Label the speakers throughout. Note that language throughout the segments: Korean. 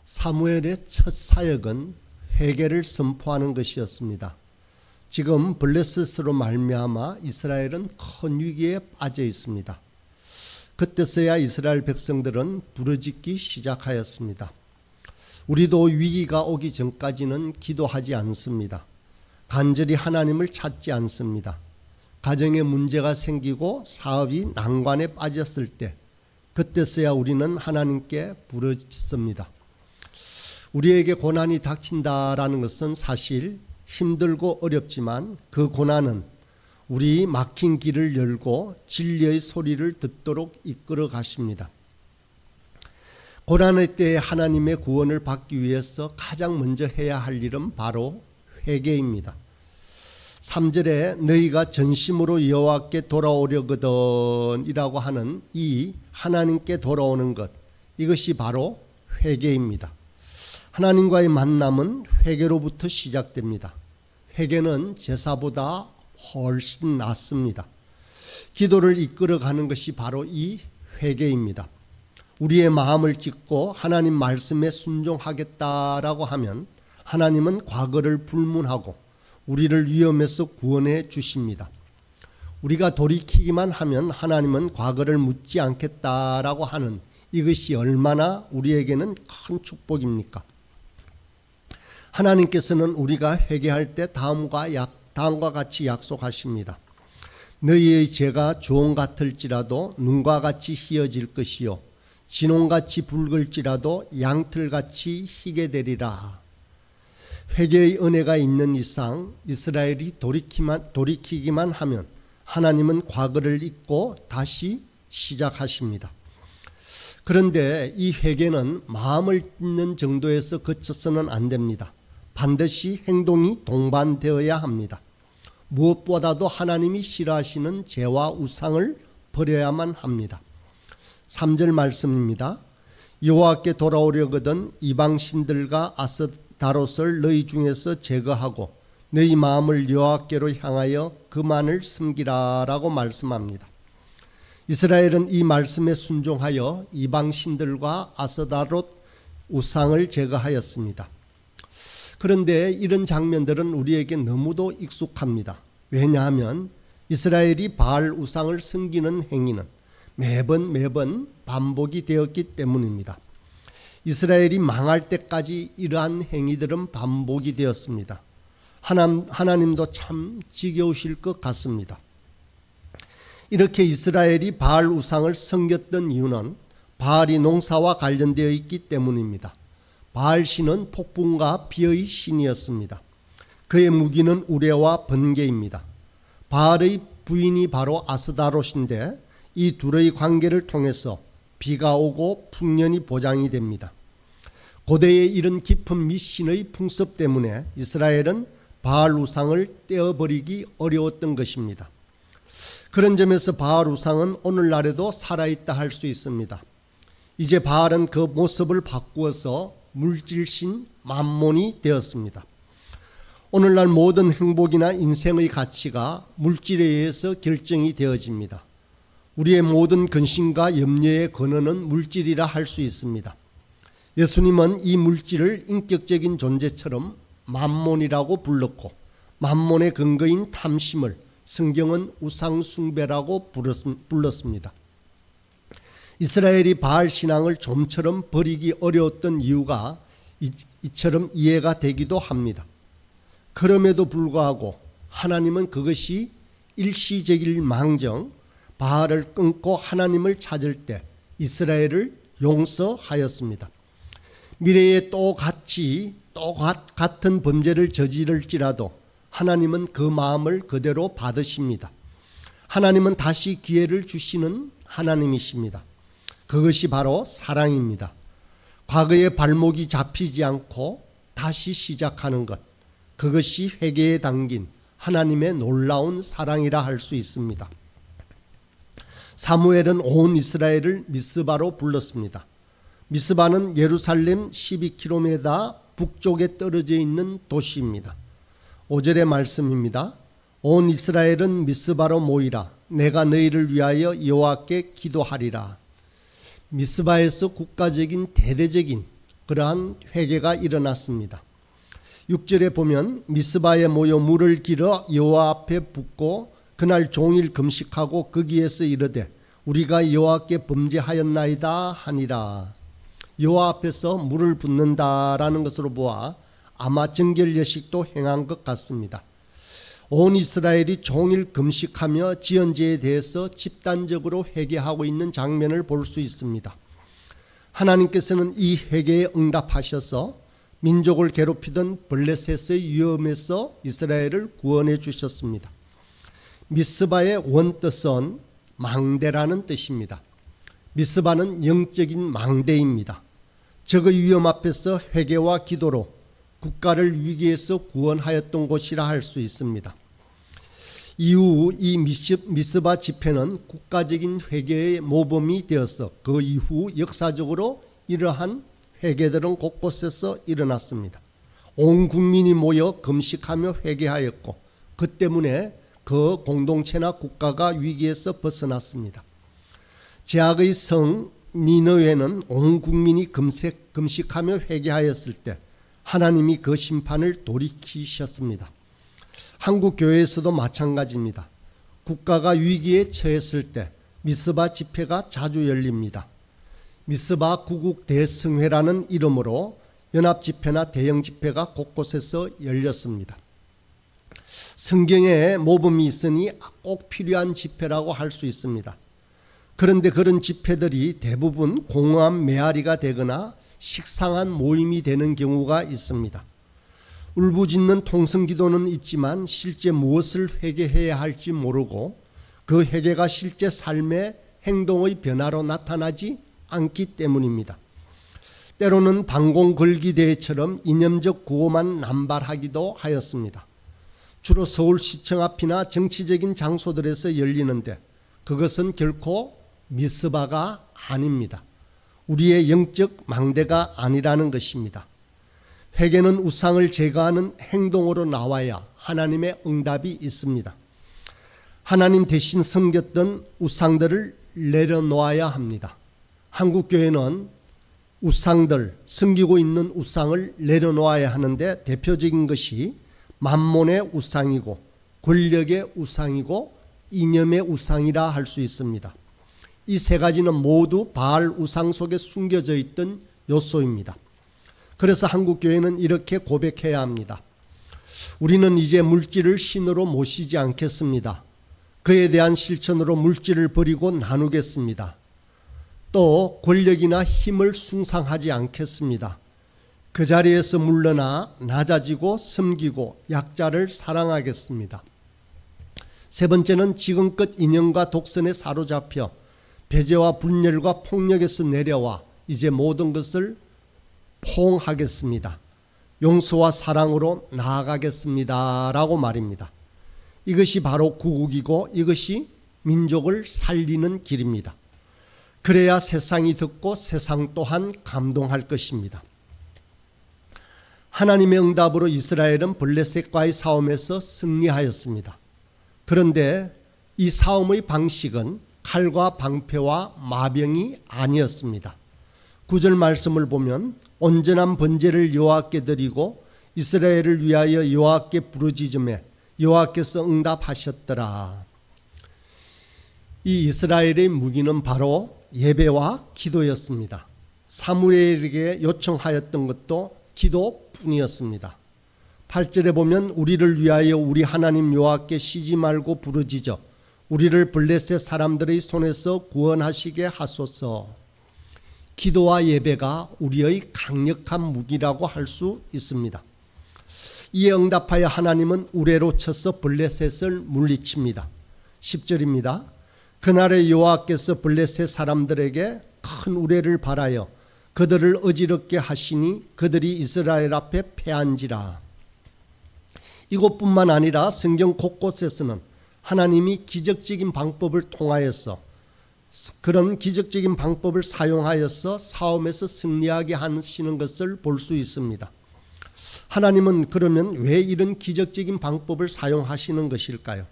Speaker 1: 사무엘의 첫 사역은 회개를 선포하는 것이었습니다. 지금 블레셋으로 말미암아 이스라엘은 큰 위기에 빠져 있습니다. 그때서야 이스라엘 백성들은 부르짖기 시작하였습니다. 우리도 위기가 오기 전까지는 기도하지 않습니다. 간절히 하나님을 찾지 않습니다. 가정에 문제가 생기고 사업이 난관에 빠졌을 때 그때서야 우리는 하나님께 부르짖습니다. 우리에게 고난이 닥친다라는 것은 사실 힘들고 어렵지만 그 고난은 우리 막힌 길을 열고 진리의 소리를 듣도록 이끌어 가십니다. 고난의 때에 하나님의 구원을 받기 위해서 가장 먼저 해야 할 일은 바로 회개입니다. 3절에 너희가 전심으로 여호와께 돌아오려거든 이라고 하는 이 하나님께 돌아오는 것, 이것이 바로 회개입니다. 하나님과의 만남은 회개로부터 시작됩니다. 회개는 제사보다 훨씬 낫습니다. 기도를 이끌어가는 것이 바로 이 회개입니다. 우리의 마음을 찢고 하나님 말씀에 순종하겠다라고 하면 하나님은 과거를 불문하고 우리를 위험에서 구원해 주십니다. 우리가 돌이키기만 하면 하나님은 과거를 묻지 않겠다라고 하는 이것이 얼마나 우리에게는 큰 축복입니까? 하나님께서는 우리가 회개할 때 다음과 같이 약속하십니다. 너희의 죄가 주홍 같을지라도 눈과 같이 희어질 것이요 진홍같이 붉을지라도 양털같이 희게 되리라. 회개의 은혜가 있는 이상 이스라엘이 돌이키기만 하면 하나님은 과거를 잊고 다시 시작하십니다. 그런데 이 회개는 마음을 찢는 정도에서 그쳐서는 안 됩니다. 반드시 행동이 동반되어야 합니다. 무엇보다도 하나님이 싫어하시는 죄와 우상을 버려야만 합니다. 3절 말씀입니다. 여호와께 돌아오려거든 이방신들과 아스다롯을 너희 중에서 제거하고 너희 마음을 여호와께로 향하여 그만을 섬기라라고 말씀합니다. 이스라엘은 이 말씀에 순종하여 이방신들과 아스다롯 우상을 제거하였습니다. 그런데 이런 장면들은 우리에게 너무도 익숙합니다. 왜냐하면 이스라엘이 바알 우상을 섬기는 행위는 매번 반복이 되었기 때문입니다. 이스라엘이 망할 때까지 이러한 행위들은 반복이 되었습니다. 하나님도 참 지겨우실 것 같습니다. 이렇게 이스라엘이 바알 우상을 섬겼던 이유는 바알이 농사와 관련되어 있기 때문입니다. 바알 신은 폭풍과 비의 신이었습니다. 그의 무기는 우레와 번개입니다. 바알의 부인이 바로 아스다롯인데 이 둘의 관계를 통해서 비가 오고 풍년이 보장이 됩니다. 고대의 이런 깊은 미신의 풍습 때문에 이스라엘은 바알 우상을 떼어버리기 어려웠던 것입니다. 그런 점에서 바알 우상은 오늘날에도 살아있다 할 수 있습니다. 이제 바알은 그 모습을 바꾸어서 물질신 맘몬이 되었습니다. 오늘날 모든 행복이나 인생의 가치가 물질에 의해서 결정이 되어집니다. 우리의 모든 근심과 염려의 근원은 물질이라 할 수 있습니다. 예수님은 이 물질을 인격적인 존재처럼 맘몬이라고 불렀고 맘몬의 근거인 탐심을 성경은 우상숭배라고 불렀습니다. 이스라엘이 바알 신앙을 좀처럼 버리기 어려웠던 이유가 이처럼 이해가 되기도 합니다. 그럼에도 불구하고 하나님은 그것이 일시적일 망정 바알을 끊고 하나님을 찾을 때 이스라엘을 용서하였습니다. 미래에 또 같은 범죄를 저지를지라도 하나님은 그 마음을 그대로 받으십니다. 하나님은 다시 기회를 주시는 하나님이십니다. 그것이 바로 사랑입니다. 과거의 발목이 잡히지 않고 다시 시작하는 것, 그것이 회개에 담긴 하나님의 놀라운 사랑이라 할 수 있습니다. 사무엘은 온 이스라엘을 미스바로 불렀습니다. 미스바는 예루살렘 12km 북쪽에 떨어져 있는 도시입니다. 5절의 말씀입니다. 온 이스라엘은 미스바로 모이라. 내가 너희를 위하여 여호와께 기도하리라. 미스바에서 국가적인 대대적인 그러한 회개가 일어났습니다. 6절에 보면 미스바에 모여 물을 길어 여호와 앞에 붓고 그날 종일 금식하고 거기에서 이르되 우리가 여호와께 범죄하였나이다 하니라. 여호와 앞에서 물을 붓는다라는 것으로 보아 아마 정결예식도 행한 것 같습니다. 온 이스라엘이 종일 금식하며 지은 죄에 대해서 집단적으로 회개하고 있는 장면을 볼 수 있습니다. 하나님께서는 이 회개에 응답하셔서 민족을 괴롭히던 블레셋의 위험에서 이스라엘을 구원해 주셨습니다. 미스바의 원뜻은 망대라는 뜻입니다. 미스바는 영적인 망대입니다. 적의 위험 앞에서 회개와 기도로 국가를 위기에서 구원하였던 곳이라 할 수 있습니다. 이후 이 미스바 집회는 국가적인 회개의 모범이 되어서 그 이후 역사적으로 이러한 회개들은 곳곳에서 일어났습니다. 온 국민이 모여 금식하며 회개하였고 그 때문에 그 공동체나 국가가 위기에서 벗어났습니다. 제약의 성 니느웨는 온 국민이 금식하며 회개하였을 때 하나님이 그 심판을 돌이키셨습니다. 한국 교회에서도 마찬가지입니다. 국가가 위기에 처했을 때 미스바 집회가 자주 열립니다. 미스바 구국 대성회라는 이름으로 연합 집회나 대형 집회가 곳곳에서 열렸습니다. 성경에 모범이 있으니 꼭 필요한 집회라고 할 수 있습니다. 그런데 그런 집회들이 대부분 공허한 메아리가 되거나 식상한 모임이 되는 경우가 있습니다. 울부짖는 통성기도는 있지만 실제 무엇을 회개해야 할지 모르고 그 회개가 실제 삶의 행동의 변화로 나타나지 않기 때문입니다. 때로는 방공걸기대회처럼 이념적 구호만 남발하기도 하였습니다. 주로 서울시청 앞이나 정치적인 장소들에서 열리는데 그것은 결코 미스바가 아닙니다. 우리의 영적 망대가 아니라는 것입니다. 회개는 우상을 제거하는 행동으로 나와야 하나님의 응답이 있습니다. 하나님 대신 섬겼던 우상들을 내려놓아야 합니다. 한국교회는 우상들, 섬기고 있는 우상을 내려놓아야 하는데 대표적인 것이 만몬의 우상이고 권력의 우상이고 이념의 우상이라 할 수 있습니다. 이 세 가지는 모두 바알 우상 속에 숨겨져 있던 요소입니다. 그래서 한국교회는 이렇게 고백해야 합니다. 우리는 이제 물질을 신으로 모시지 않겠습니다. 그에 대한 실천으로 물질을 버리고 나누겠습니다. 또 권력이나 힘을 숭상하지 않겠습니다. 그 자리에서 물러나 낮아지고 섬기고 약자를 사랑하겠습니다. 세 번째는 지금껏 인연과 독선에 사로잡혀 배제와 분열과 폭력에서 내려와 이제 모든 것을 포옹하겠습니다. 용서와 사랑으로 나아가겠습니다. 라고 말입니다. 이것이 바로 구국이고 이것이 민족을 살리는 길입니다. 그래야 세상이 듣고 세상 또한 감동할 것입니다. 하나님의 응답으로 이스라엘은 블레셋과의 싸움에서 승리하였습니다. 그런데 이 싸움의 방식은 칼과 방패와 마병이 아니었습니다. 9절 말씀을 보면 온전한 번제를 여호와께 드리고 이스라엘을 위하여 여호와께 부르짖음에 여호와께서 응답하셨더라. 이 이스라엘의 무기는 바로 예배와 기도였습니다. 사무엘에게 요청하였던 것도 기도뿐이었습니다. 8절에 보면 우리를 위하여 우리 하나님 여호와께 쉬지 말고 부르짖어 우리를 블레셋 사람들의 손에서 구원하시게 하소서. 기도와 예배가 우리의 강력한 무기라고 할 수 있습니다. 이에 응답하여 하나님은 우레로 쳐서 블레셋을 물리칩니다. 10절입니다. 그날에 여호와께서 블레셋 사람들에게 큰 우레를 발하여 그들을 어지럽게 하시니 그들이 이스라엘 앞에 패한지라. 이것뿐만 아니라 성경 곳곳에서는 하나님이 기적적인 방법을 통하여서 그런 기적적인 방법을 사용하여서 싸움에서 승리하게 하시는 것을 볼 수 있습니다. 하나님은 그러면 왜 이런 기적적인 방법을 사용하시는 것일까요?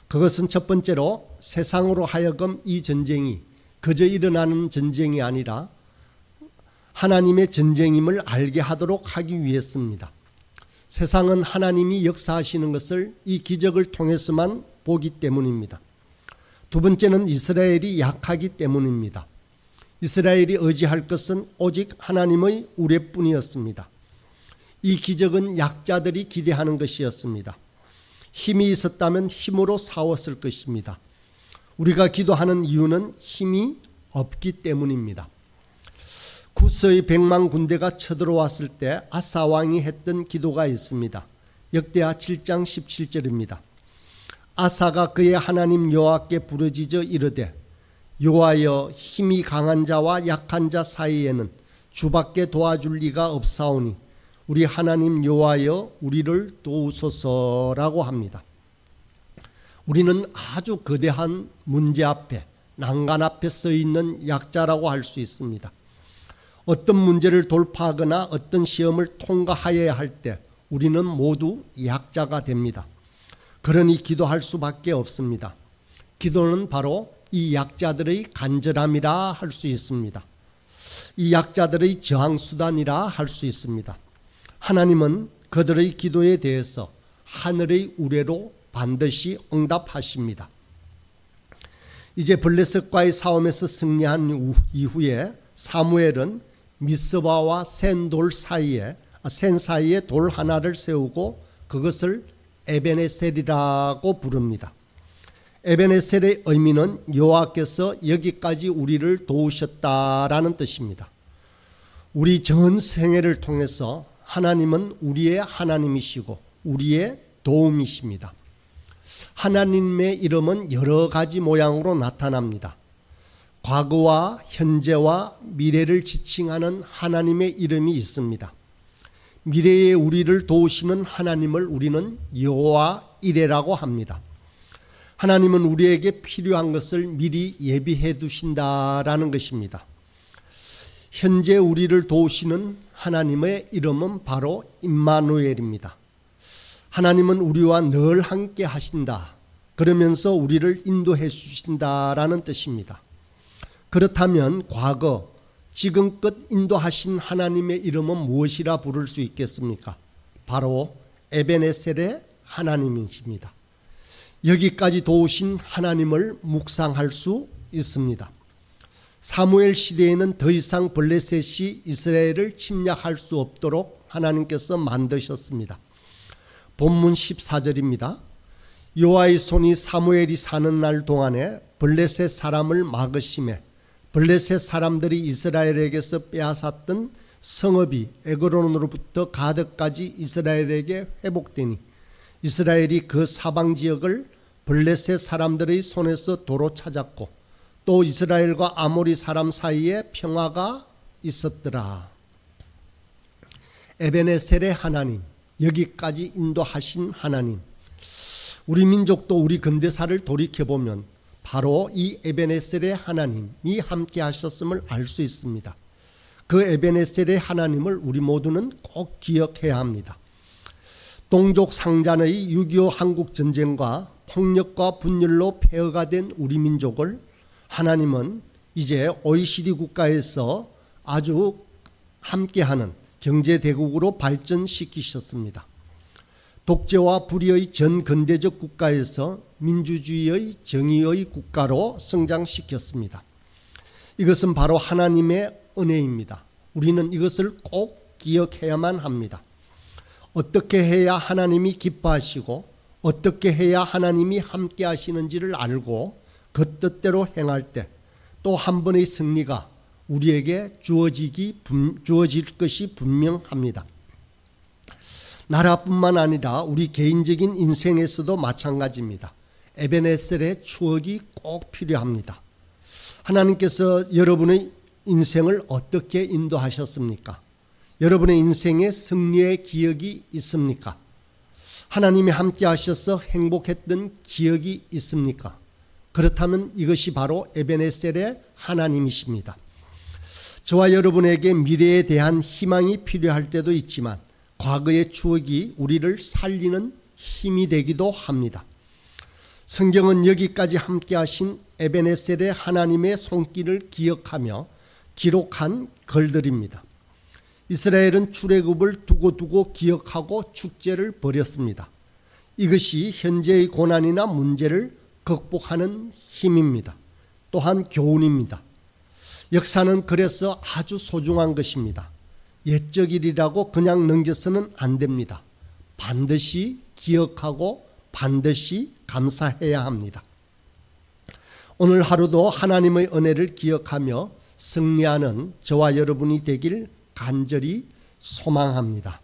Speaker 1: 그것은 첫 번째로 세상으로 하여금 이 전쟁이 그저 일어나는 전쟁이 아니라 하나님의 전쟁임을 알게 하도록 하기 위해서입니다. 세상은 하나님이 역사하시는 것을 이 기적을 통해서만 보기 때문입니다. 두 번째는 이스라엘이 약하기 때문입니다. 이스라엘이 의지할 것은 오직 하나님의 우레뿐이었습니다. 이 기적은 약자들이 기대하는 것이었습니다. 힘이 있었다면 힘으로 싸웠을 것입니다. 우리가 기도하는 이유는 힘이 없기 때문입니다. 구스의 100만 군대가 쳐들어왔을 때 아사 왕이 했던 기도가 있습니다. 역대하 7장 17절입니다. 아사가 그의 하나님 여호와께 부르짖어 이르되 여호와여, 힘이 강한 자와 약한 자 사이에는 주밖에 도와줄 리가 없사오니 우리 하나님 여호와여, 우리를 도우소서라고 합니다. 우리는 아주 거대한 문제 앞에, 난간 앞에 서 있는 약자라고 할 수 있습니다. 어떤 문제를 돌파하거나 어떤 시험을 통과하여야 할 때 우리는 모두 약자가 됩니다. 그러니 기도할 수밖에 없습니다. 기도는 바로 이 약자들의 간절함이라 할 수 있습니다. 이 약자들의 저항수단이라 할 수 있습니다. 하나님은 그들의 기도에 대해서 하늘의 우레로 반드시 응답하십니다. 이제 블레셋과의 싸움에서 승리한 이후에 사무엘은 미스바와 센 사이에 돌 하나를 세우고 그것을 에베네셀이라고 부릅니다. 에베네셀의 의미는 여호와께서 여기까지 우리를 도우셨다라는 뜻입니다. 우리 전 생애를 통해서 하나님은 우리의 하나님이시고 우리의 도움이십니다. 하나님의 이름은 여러 가지 모양으로 나타납니다. 과거와 현재와 미래를 지칭하는 하나님의 이름이 있습니다. 미래에 우리를 도우시는 하나님을 우리는 여호와 이레라고 합니다. 하나님은 우리에게 필요한 것을 미리 예비해 두신다라는 것입니다. 현재 우리를 도우시는 하나님의 이름은 바로 임마누엘입니다. 하나님은 우리와 늘 함께 하신다. 그러면서 우리를 인도해 주신다라는 뜻입니다. 그렇다면 과거, 지금껏 인도하신 하나님의 이름은 무엇이라 부를 수 있겠습니까? 바로 에베네셀의 하나님이십니다. 여기까지 도우신 하나님을 묵상할 수 있습니다. 사무엘 시대에는 더 이상 블레셋이 이스라엘을 침략할 수 없도록 하나님께서 만드셨습니다. 본문 14절입니다. 여호와의 손이 사무엘이 사는 날 동안에 블레셋 사람을 막으심에 블레셋 사람들이 이스라엘에게서 빼앗았던 성읍이 에그론으로부터 가드까지 이스라엘에게 회복되니 이스라엘이 그 사방 지역을 블레셋 사람들의 손에서 도로 찾았고 또 이스라엘과 아모리 사람 사이에 평화가 있었더라. 에베네셀의 하나님, 여기까지 인도하신 하나님. 우리 민족도 우리 근대사를 돌이켜보면 바로 이 에베네셀의 하나님이 함께 하셨음을 알 수 있습니다. 그 에베네셀의 하나님을 우리 모두는 꼭 기억해야 합니다. 동족 상잔의 6.25 한국전쟁과 폭력과 분열로 폐허가 된 우리 민족을 하나님은 이제 OECD 국가에서 아주 함께하는 경제대국으로 발전시키셨습니다. 독재와 불의의 전근대적 국가에서 민주주의의 정의의 국가로 성장시켰습니다. 이것은 바로 하나님의 은혜입니다. 우리는 이것을 꼭 기억해야만 합니다. 어떻게 해야 하나님이 기뻐하시고 어떻게 해야 하나님이 함께 하시는지를 알고 그 뜻대로 행할 때 또 한 번의 승리가 우리에게 주어질 것이 분명합니다. 나라뿐만 아니라 우리 개인적인 인생에서도 마찬가지입니다. 에베네셀의 추억이 꼭 필요합니다. 하나님께서 여러분의 인생을 어떻게 인도하셨습니까? 여러분의 인생에 승리의 기억이 있습니까? 하나님이 함께 하셔서 행복했던 기억이 있습니까? 그렇다면 이것이 바로 에베네셀의 하나님이십니다. 저와 여러분에게 미래에 대한 희망이 필요할 때도 있지만 과거의 추억이 우리를 살리는 힘이 되기도 합니다. 성경은 여기까지 함께 하신 에베네셀의 하나님의 손길을 기억하며 기록한 글들입니다. 이스라엘은 출애굽을 두고두고 기억하고 축제를 벌였습니다. 이것이 현재의 고난이나 문제를 극복하는 힘입니다. 또한 교훈입니다. 역사는 그래서 아주 소중한 것입니다. 옛적 일이라고 그냥 넘겨서는 안 됩니다. 반드시 기억하고 반드시 감사해야 합니다. 오늘 하루도 하나님의 은혜를 기억하며 승리하는 저와 여러분이 되길 간절히 소망합니다.